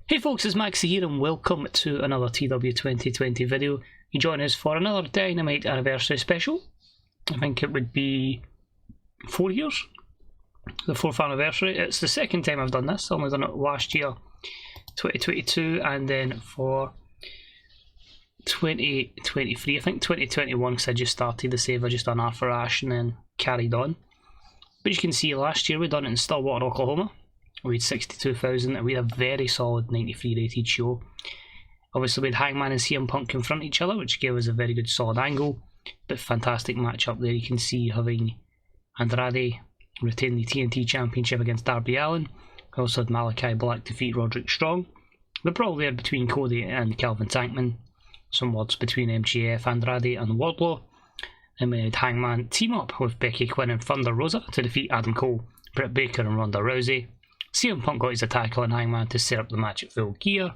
Hey folks, it's Maxie here and welcome to another TEW2020 video. You join us for another Dynamite anniversary special. I think it would be 4 years, the 4th anniversary. It's the second time I've done this. I only done it last year, 2022, and then for 2023, I think 2021, because I just started the save. I just done R for Ash and then carried on. But you can see last year we done it in Stillwater, Oklahoma. We had 62,000 and we had a very solid 93 rated show. Obviously we had Hangman and CM Punk confront each other, which gave us a very good solid angle. But fantastic match up there. You can see having Andrade retain the TNT Championship against Darby Allin. We also had Malachi Black defeat Roderick Strong. The brawl there between Cody and Calvin Tankman. Some words between MJF, Andrade and Wardlow. And we had Hangman team up with Becky Quinn and Thunder Rosa to defeat Adam Cole, Britt Baker and Ronda Rousey. CM Punk got his attack on Hangman to set up the match at Full Gear,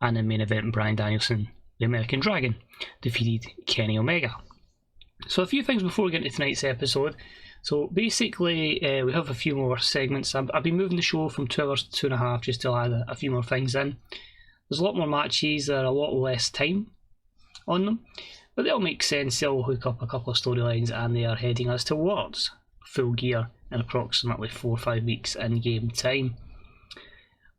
and in main event Bryan Danielson, the American Dragon, defeated Kenny Omega. So a few things before we get into tonight's episode. So basically we have a few more segments. I've been moving the show from 2 hours to 2.5 just to add a few more things in. There's a lot more matches, there are a lot less time on them, but they all make sense. They'll hook up a couple of storylines and they are heading us towards Full Gear in approximately 4 or 5 weeks in game time.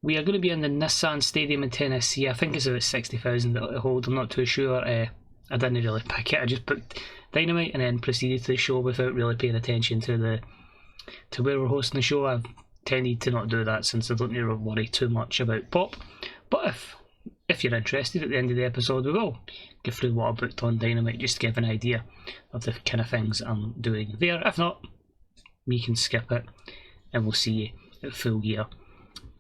We are going to be in the Nissan Stadium in Tennessee. I think it's about 60,000 that it'll hold. I'm not too sure. I didn't really pick it. I just booked Dynamite and then proceeded to the show without really paying attention to where we're hosting the show. I've tended to not do that since I don't really worry too much about pop. But if you're interested, at the end of the episode we will go through what I booked on Dynamite just to give an idea of the kind of things I'm doing there. If not, we can skip it and we'll see you at Full Gear.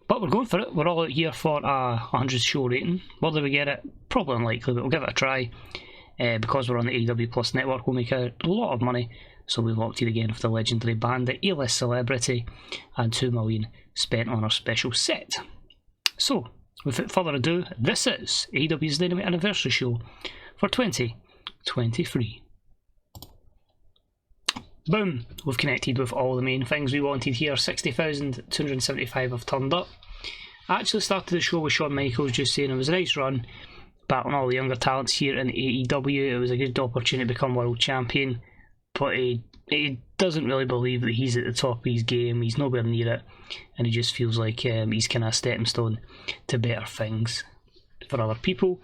But we're going for it. We're all out here for a 100 show rating. Whether we get it, probably unlikely, but we'll give it a try. Because we're on the AEW Plus network, we'll make a lot of money. So we've opted again for the legendary Bandit, A-list celebrity, and 2 million spent on our special set. So, without further ado, this is AEW's Dynamite Anniversary Show for 2023. Boom! We've connected with all the main things we wanted here. 60,275 have turned up. I actually started the show with Shawn Michaels just saying it was a nice run, battling all the younger talents here in AEW. It was a good opportunity to become world champion, but he doesn't really believe that he's at the top of his game. He's nowhere near it, and he just feels like he's kind of a stepping stone to better things for other people.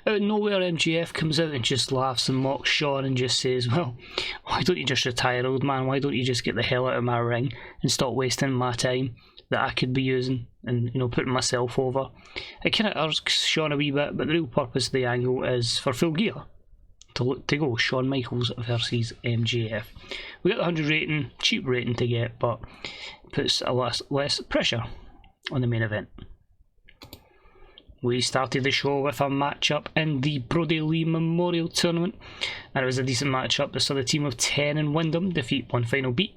Out of nowhere, MJF comes out and just laughs and mocks Shawn and just says, well, why don't you just retire, old man? Why don't you just get the hell out of my ring and stop wasting my time that I could be using and, you know, putting myself over? It kind of irks Shawn a wee bit, but the real purpose of the angle is for Full Gear to go Shawn Michaels versus MJF. We got the 100 rating, cheap rating to get, but it puts a lot less pressure on the main event. We started the show with a matchup in the Brodie Lee Memorial Tournament, and it was a decent matchup that saw the team of 10 and Wyndham defeat One Final Beat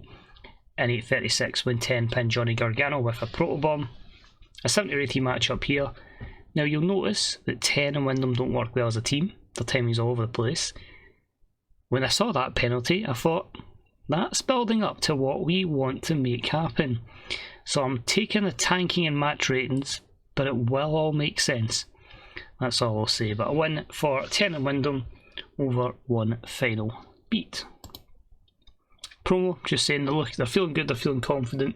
in 8:36 when 10 pinned Johnny Gargano with a protobomb. A 70 rated matchup here. Now you'll notice that 10 and Wyndham don't work well as a team. Their timing's all over the place. When I saw that penalty, I thought, that's building up to what we want to make happen. So I'm taking the tanking and match ratings, but it will all make sense. That's all I'll say. But a win for 10 and Wyndham over One Final Beat. Promo just saying they're feeling good, they're feeling confident.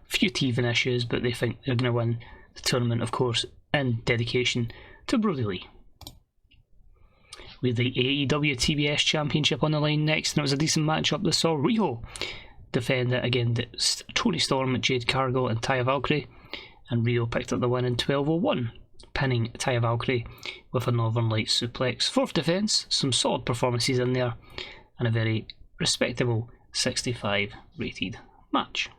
A few teething issues, but they think they're going to win the tournament, of course, in dedication to Brodie Lee. We had the AEW TBS Championship on the line next, and it was a decent matchup that saw Riho defend it against Toni Storm, Jade, Cargill and Taya Valkayrie. And Riho picked up the win in 12:01, pinning Taya Valkayrie with a Northern Lights suplex. Fourth defence, some solid performances in there, and a very respectable 65 rated match.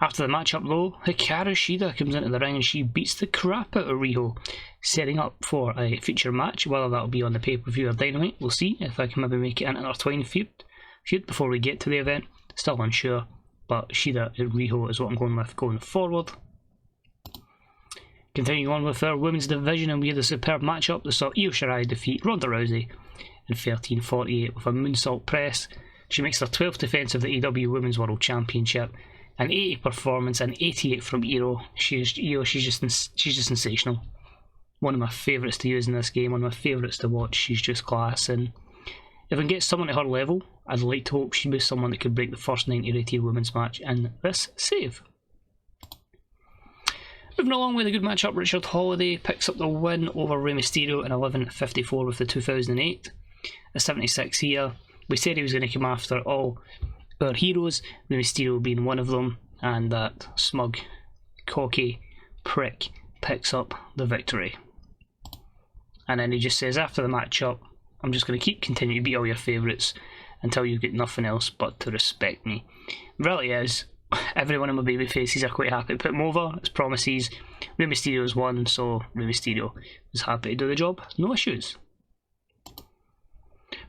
After the matchup though, Hikaru Shida comes into the ring and she beats the crap out of Riho, setting up for a feature match. Whether that'll be on the pay-per-view or Dynamite, we'll see if I can maybe make it an intertwined feud before we get to the event. Still unsure, but Shida and Riho is what I'm going with going forward. Continuing on with our women's division, and we had a superb matchup that saw Io Shirai defeat Ronda Rousey in 13:48 with a moonsault press. She makes her 12th defence of the AEW Women's World Championship An 80 performance, an 88 from Io. She's just sensational. One of my favourites to use in this game, one of my favourites to watch. She's just class, and if I can get someone at her level, I'd like to hope she'd be someone that could break the first 90 rated women's match in this save. Moving along with a good matchup, Richard Holiday picks up the win over Rey Mysterio in 11:54 with the 2008. A 76 here. We said he was going to come after all our heroes, Rey Mysterio being one of them, and that smug, cocky prick picks up the victory. And then he just says after the matchup, I'm just going to continue to beat all your favourites until you get nothing else but to respect me. It really is. Everyone in my baby faces are quite happy to put him over. As promises, Rey Mysterio's won, so Rey Mysterio is happy to do the job. No issues.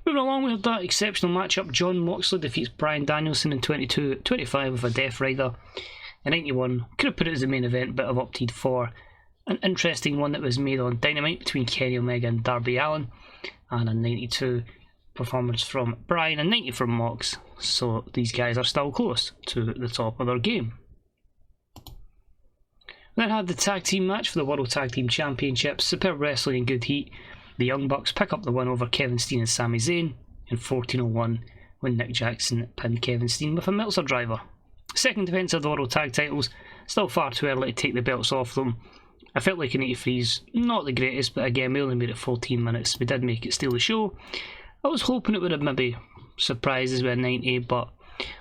Moving along with that exceptional matchup, Jon Moxley defeats Bryan Danielson in 22-25 with a Death Rider. In 91, could have put it as the main event, but I've opted for an interesting one that was made on Dynamite between Kenny Omega and Darby Allin, and a 92 performance from Bryan and 90 from Mox, so these guys are still close to the top of their game. Then had the tag team match for the World Tag Team Championship. Superb wrestling and good heat. The Young Bucks pick up the win over Kevin Steen and Sami Zayn in 14:01 when Nick Jackson pinned Kevin Steen with a Meltzer driver. Second defence of the World Tag titles, still far too early to take the belts off them. I felt like an 83's not the greatest, but again, we only made it 14 minutes. We did make it steal the show. I was hoping it would have maybe surprised us with a 90, but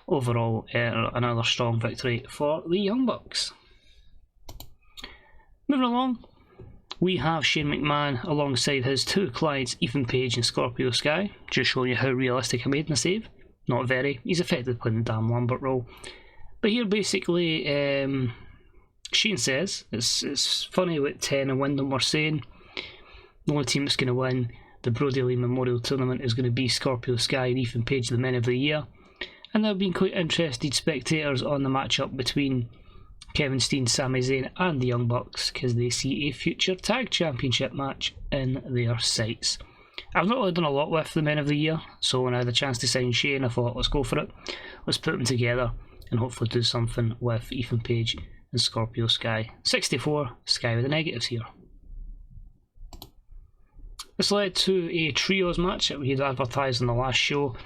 overall, another strong victory for the Young Bucks. Moving along, we have Shane McMahon alongside his two clients, Ethan Page and Scorpio Sky. Just showing you how realistic I made in the save. Not very. He's effectively playing the damn Lambert role. But here, basically, Shane says, it's funny what 10 and Wyndham were saying. The only team that's going to win the Brodie Lee Memorial Tournament is going to be Scorpio Sky and Ethan Page, the Men of the Year. And there have been quite interested spectators on the matchup between Kevin Steen, Sami Zayn and the Young Bucks, because they see a future tag championship match in their sights. I've not really done a lot with the Men of the Year, so when I had a chance to sign Shane, I thought, let's go for it. Let's put them together and hopefully do something with Ethan Page and Scorpio Sky. 64, Sky with the negatives here. This led to a trios match that we had advertised on the last show,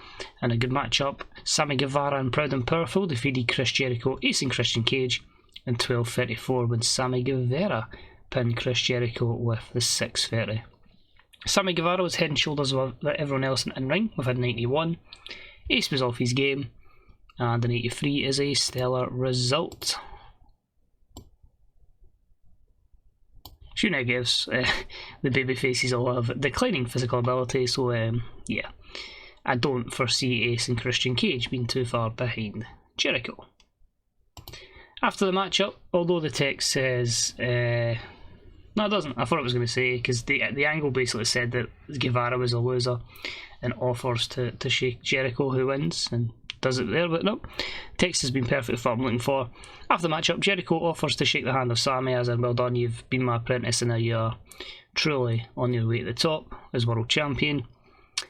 and a good matchup. Sammy Guevara and Proud and Powerful defeated Chris Jericho, Ace and Christian Cage in 12:34 when Sammy Guevara pinned Chris Jericho with the 6:30. Sammy Guevara was head and shoulders above everyone else in ring with a 91. Ace was off his game, and an 83 is a stellar result. Few negatives. The babyfaces all have declining physical ability, so yeah, I don't foresee Ace and Christian Cage being too far behind Jericho. After the matchup, although the text says no, it doesn't. I thought it was going to say, because the angle basically said that Guevara was a loser and offers to shake Jericho, who wins, and does it there, but no. Text has been perfect for what I'm looking for. After the matchup, Jericho offers to shake the hand of Sami, as in, well done, you've been my apprentice and now you're truly on your way to the top as world champion.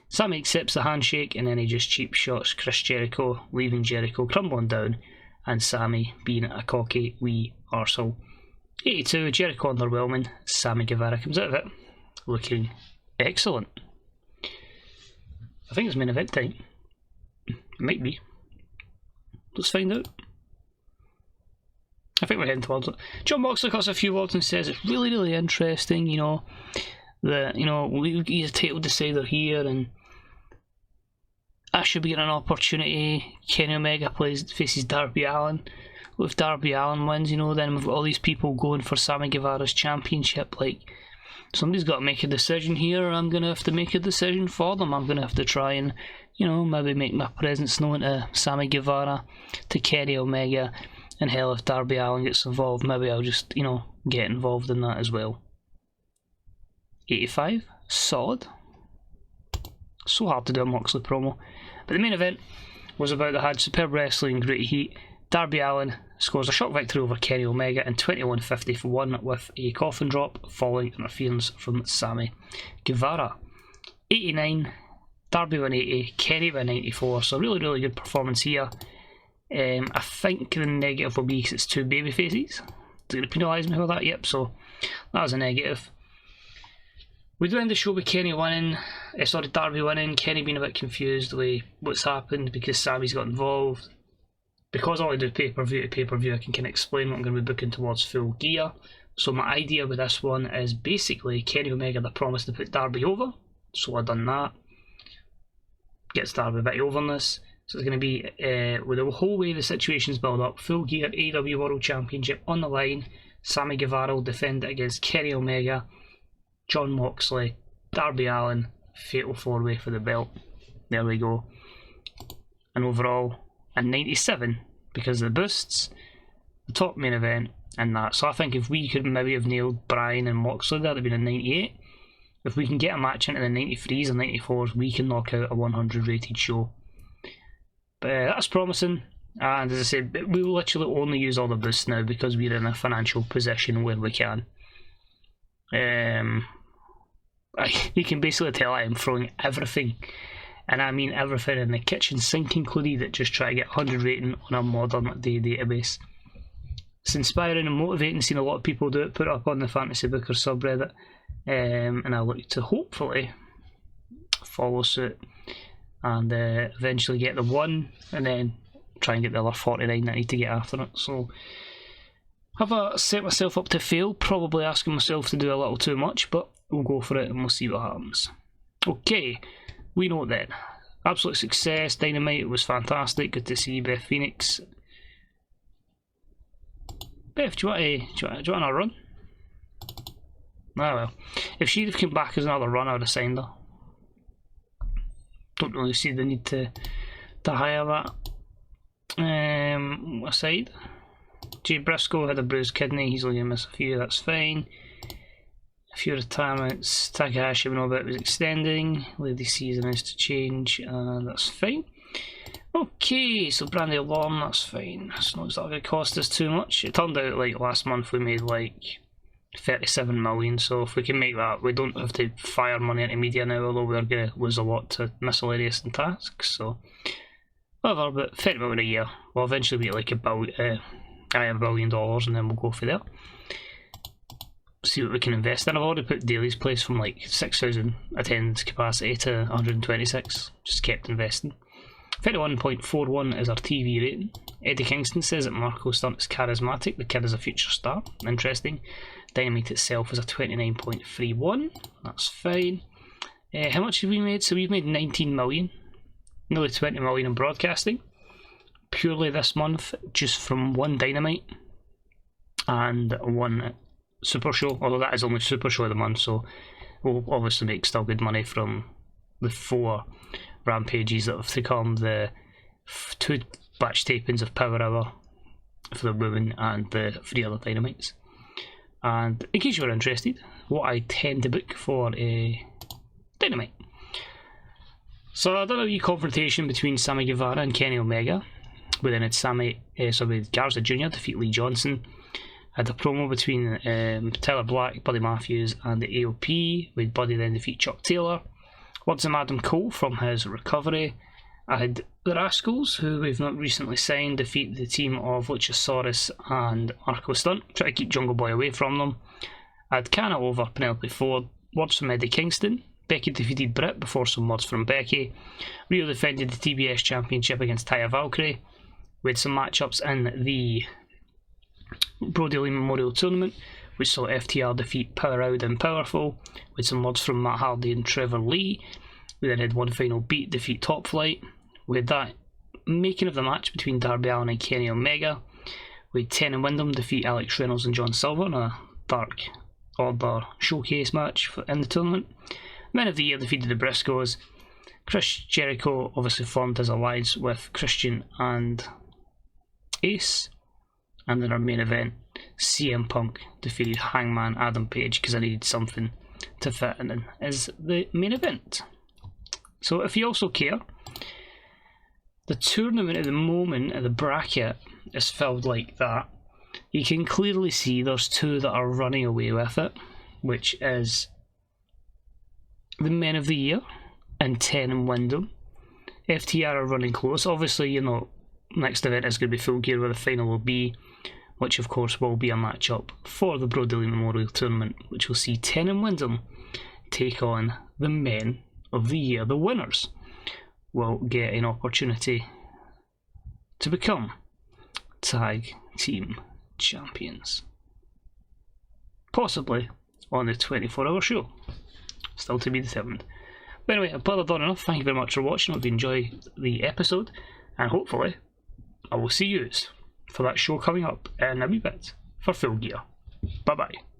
Sami accepts the handshake and then he just cheap shots Chris Jericho, leaving Jericho crumbling down and Sami being a cocky wee arsehole. 82, Jericho underwhelming. Sammy Guevara comes out of it looking excellent. I think it's main event time. It might be. Let's find out. I think we're heading towards it. Jon Moxley cuts a few words and says it's really, really interesting, you know, that, you know, he's a title decider here and I should be getting an opportunity. Kenny Omega faces Darby Allin. If Darby Allin wins, you know, then we've got all these people going for Sammy Guevara's championship. Like, somebody's got to make a decision here, or I'm going to have to make a decision for them. I'm going to have to try and, you know, maybe make my presence known to Sammy Guevara, to Kenny Omega, and hell, if Darby Allin gets involved, maybe I'll just, you know, get involved in that as well. 85, solid. So hard to do a Moxley promo. But the main event was about the had superb wrestling, great heat. Darby Allin scores a shock victory over Kenny Omega in 21:51 with a coffin drop following interference from Sammy Guevara. 89, Darby won 80, Kenny won 94, so really, really good performance here. I think the negative will be because it's 2 baby faces. They're going to penalise me for that, yep, so that was a negative. We do end the show with Darby winning, Kenny being a bit confused with what's happened because Sammy's got involved. Because all I do pay-per-view to pay-per-view, I can kind of explain what I'm going to be booking towards Full Gear. So my idea with this one is basically Kenny Omega, they promised to put Darby over, so I've done that. Gets Darby a bit over on this. So it's going to be, with the whole way the situation's built up, Full Gear AEW World Championship on the line. Sammy Guevara will defend it against Kenny Omega, Jon Moxley, Darby Allin, fatal 4-way for the belt. There we go. And overall, a 97 because of the boosts, the top main event, and that. So I think if we could maybe have nailed Bryan and Moxley there, that would have been a 98. If we can get a match into the 93s and 94s, we can knock out a 100 rated show. But that's promising, and as I said, we will literally only use all the boosts now because we're in a financial position where we can. You can basically tell I am throwing everything, and I mean everything in the kitchen sink included, that just try to get 100 rating on a modern day database. It's inspiring and motivating seeing a lot of people do it, put it up on the Fantasy Booker subreddit, and I look to hopefully follow suit and eventually get the 1 and then try and get the other 49 that I need to get after it. So have I set myself up to fail? Probably asking myself to do a little too much, but we'll go for it and we'll see what happens. Okay, we know then. Absolute success, Dynamite, it was fantastic, good to see Beth Phoenix. Beth, do you want another run? Ah well, if she'd have come back as another run, I would have signed her. Don't really see the need to hire that. Aside, Jay Briscoe had a bruised kidney, he's only going to miss a few, that's fine. A few retirements, Takahashi we know about was extending, Lady C is announced to change, that's fine. Okay, so brand new alarm, that's fine. It's not going to cost us too much. It turned out like last month we made like 37 million, so if we can make that, we don't have to fire money into media now, although we're going to lose a lot to miscellaneous and tasks, so whatever, but 30 million a year. We'll eventually be like $1 billion, and then we'll go for there. See what we can invest in. I've already put Daly's place from like 6,000 attendance capacity to 126, just kept investing. 31.41 is our TV rating. Eddie Kingston says that Marco Stunt is charismatic, the kid is a future star, interesting. Dynamite itself is a 29.31, that's fine. How much have we made? So we've made 19 million, nearly 20 million in broadcasting, purely this month, just from one Dynamite and one Super Show, although that is only Super Show of the month, so we'll obviously make still good money from the 4 Rampages that have to come, the 2 batch tapings of Power Hour for the women and the 3 other Dynamites. And in case you were interested, what I tend to book for a Dynamite. So I done a wee confrontation between Sammy Guevara and Kenny Omega. We then had Garza Jr. defeat Lee Johnson. Had a promo between Tyler Black, Buddy Matthews and the AOP, with Buddy then defeat Chuck Taylor. Words of Adam Cole from his recovery. I had the Rascals, who we've not recently signed, defeat the team of Luchasaurus and Marco Stunt, try to keep Jungle Boy away from them. I had Kana over Penelope Ford, words from Eddie Kingston. Becky defeated Britt before some words from Becky. Riho defended the TBS Championship against Taya Valkyrie. We had some matchups in the Brodie Lee Memorial Tournament, which saw FTR defeat Power Out and Powerful, with some words from Matt Hardy and Trevor Lee. We then had One Final Beat defeat Top Flight. We had that making of the match between Darby Allin and Kenny Omega. We had Ten and Wyndham defeat Alex Reynolds and John Silver in a Dark Order showcase match in the tournament. Men of the Year defeated the Briscoes. Chris Jericho obviously formed his alliance with Christian and Ace. And in our main event, CM Punk defeated Hangman Adam Page because I needed something to fit in as the main event. So if you also care, the tournament at the moment of the bracket is filled like that. You can clearly see there's 2 that are running away with it, which is the Men of the Year and 10 and Wyndham. FTR are running close. Obviously, next event is going to be Full Gear, where the final will be, which of course will be a matchup for the Brodie Memorial Tournament, which will see 10 in Wyndham take on the Men of the Year. The winners will get an opportunity to become Tag Team Champions, possibly on the 24-hour show, still to be determined. But anyway, I've blathered on enough. Thank you very much for watching. Hope you enjoy the episode, and hopefully I will see you for that show coming up in a wee bit for Full Gear. Bye bye.